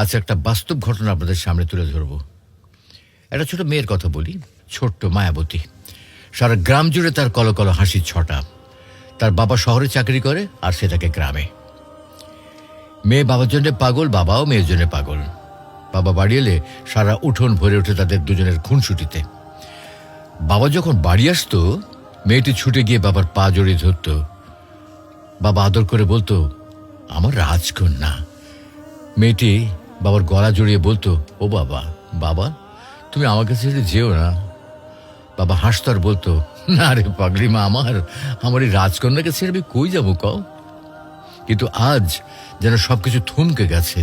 আচ্ছা, একটা বাস্তব ঘটনা আপনাদের সামনে তুলে ধরব। একটা ছোট মেয়ের কথা বলি, ছোট্ট মায়াবতী। সারা গ্রাম জুড়ে তার কলকল হাসির ছটা। তার বাবা শহরে চাকরি করে আর সে থাকে গ্রামে। মেয়ে বাবার জন্য পাগল, বাবাও মেয়ের জন্য পাগল। বাবা বাড়ি এলে সারা উঠোন ভরে ওঠে তাদের দুজনের খুনসুটিতে। বাবা যখন বাড়ি আসতো, মেয়েটি ছুটে গিয়ে বাবার পা জড়িয়ে ধরত। বাবা আদর করে বলতো, আমার রাজকন্যা। মেয়েটি বাবার গলা জড়িয়ে বলতো, ও বাবা, বাবা তুমি আমাকে ছেড়ে যেও না। বাবা হাসতো আর বলতো, না রে পাগলি মা, আমার এই রাজকন্যাকে ছেড়ে আমি কই যাবো কও। কিন্তু আজ যেন সবকিছু থমকে গেছে।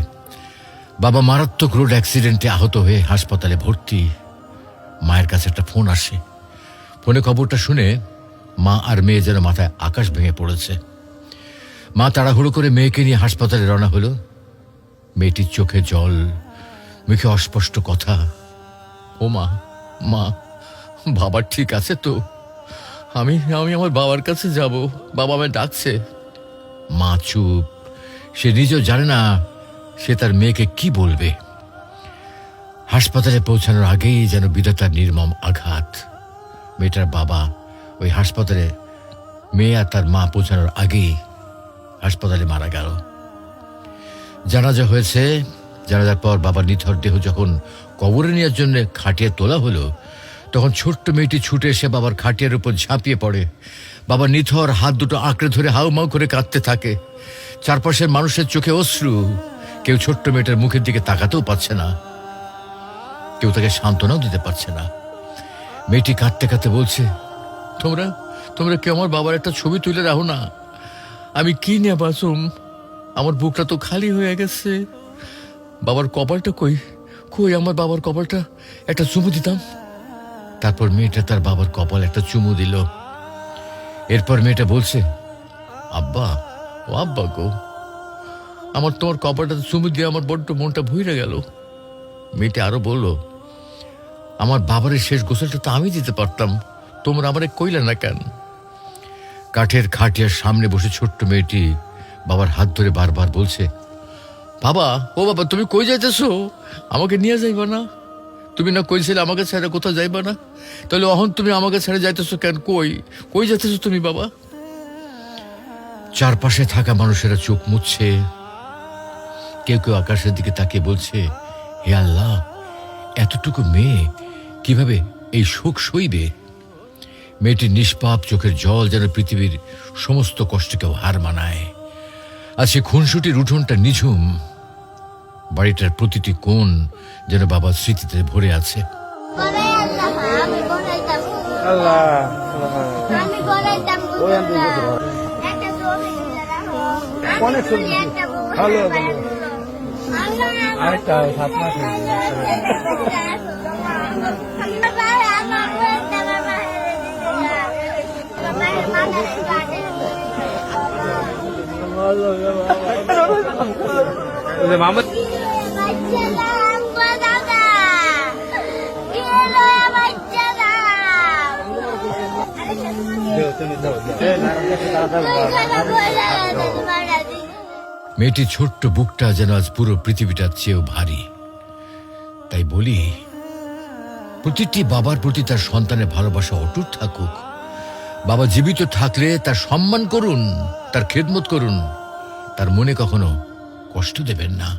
বাবা মারাত্মক রোড অ্যাক্সিডেন্টে আহত হয়ে হাসপাতালে ভর্তি। মায়ের কাছে একটা ফোন আসে। ফোনে খবরটা শুনে মা আর মেয়ে যেন মাথায় আকাশ ভেঙে পড়েছে। মা তাড়াহুড়ো করে মেয়েকে নিয়ে হাসপাতালে রওনা হলো। মেয়েটির চোখে জল, মুখে অস্পষ্ট কথা। ও মা, মা বাবা ঠিক আছে তো? আমি আমার বাবার কাছে যাব, বাবা আমায় ডাকছে। মা চুপ। সে নিজেও জানে না সে তার মেয়েকে কি বলবে। হাসপাতালে পৌঁছানোর আগেই যেন বিধাতার নির্মম আঘাত। মেয়েটার বাবা ওই হাসপাতালে মেয়ে আর তার মা পৌঁছানোর আগেই হাসপাতালে মারা গেল। জানাজা হয়েছে। জানাজার পর বাবার নিথর দেহ যখন কবরে নেওয়ার জন্য খাটিয়ে তোলা হলো, তখন ছোট্ট মেয়েটি ছুটে এসে বাবার খাটিয়ার উপর ঝাঁপিয়ে পড়ে। বাবা নিথর হাত দুটো আঁকড়ে ধরে হাউমাউ করে কাঁদতে থাকে। চারপাশের মানুষের চোখে অশ্রু। কেউ ছোট্ট মেয়েটার মুখের দিকে তাকাতেও পারছে না, কেউ তাকে সান্ত্বনাও দিতে পারছে না। মেয়েটি কাঁদতে কাঁদতে বলছে, তোমরা তোমরা কেউ আমার বাবার একটা ছবি তুলে রাখো না। আমি কি নিয়ে বাঁচুম? আমার বুকটা তো খালি হয়ে গেছে। বাবার কপালটা কই কই আমার বাবার কপালটা একটা চুমু দিতাম। তারপর মেয়েটা তার বাবার কপাল একটা চুমু দিল। এরপর মেয়েটা বলছে, আব্বা, ও আব্বা গো, আমার তোমার কপালটা চুমু দিয়ে আমার বড্ড মনটা ভুইরা গেল। মেয়েটা আরো বলল, আমার বাবারের শেষ গোসলটা তো আমি দিতে পারতাম, তোমরা আমারে কইলে না কেন? কাঠের খাটিয়ার সামনে বসে ছোট্ট মেয়েটি বাবার হাত ধরে বারবার বলছে, বাবা, ও বাবা, তুমি কই যাইতেছো? আমাকে নিয়ে যাইবা না? তুমি না কইছিলে আমাকে ছেড়ে কোথাও যাইবা না? তাহলে অহন তুমি আমাকে ছেড়ে যাইতেছো কেন? কই কই যাইতেছো তুমি বাবা? চারপাশে থাকা মানুষেরা চোখ মুছছে। কেউ কেউ আকাশের দিকে তাকিয়ে বলছে, হে আল্লাহ, এতটুকু মেয়ে কিভাবে এই শোক সইবে? মেয়েটির নিষ্পাপ চোখের জল যেন পৃথিবীর সমস্ত কষ্টকেও হার মানায়। আর সে খুনসুটির উঠোনটা নিঝুম। বাড়িটার প্রতিটি কোণ যেন বাবার স্মৃতিতে ভরে আছে। মামা মেয়েটির ছোট্ট বুকটা যেন আজ পুরো পৃথিবীটার চেয়েও ভারী। তাই বলি, প্রতিটি বাবার প্রতি তার সন্তানের ভালোবাসা অটুট থাকুক। বাবা জীবিত থাকলে তার সম্মান করুন, তার খেদমত করুন, তার মনে কখনো কষ্ট দেবেন না।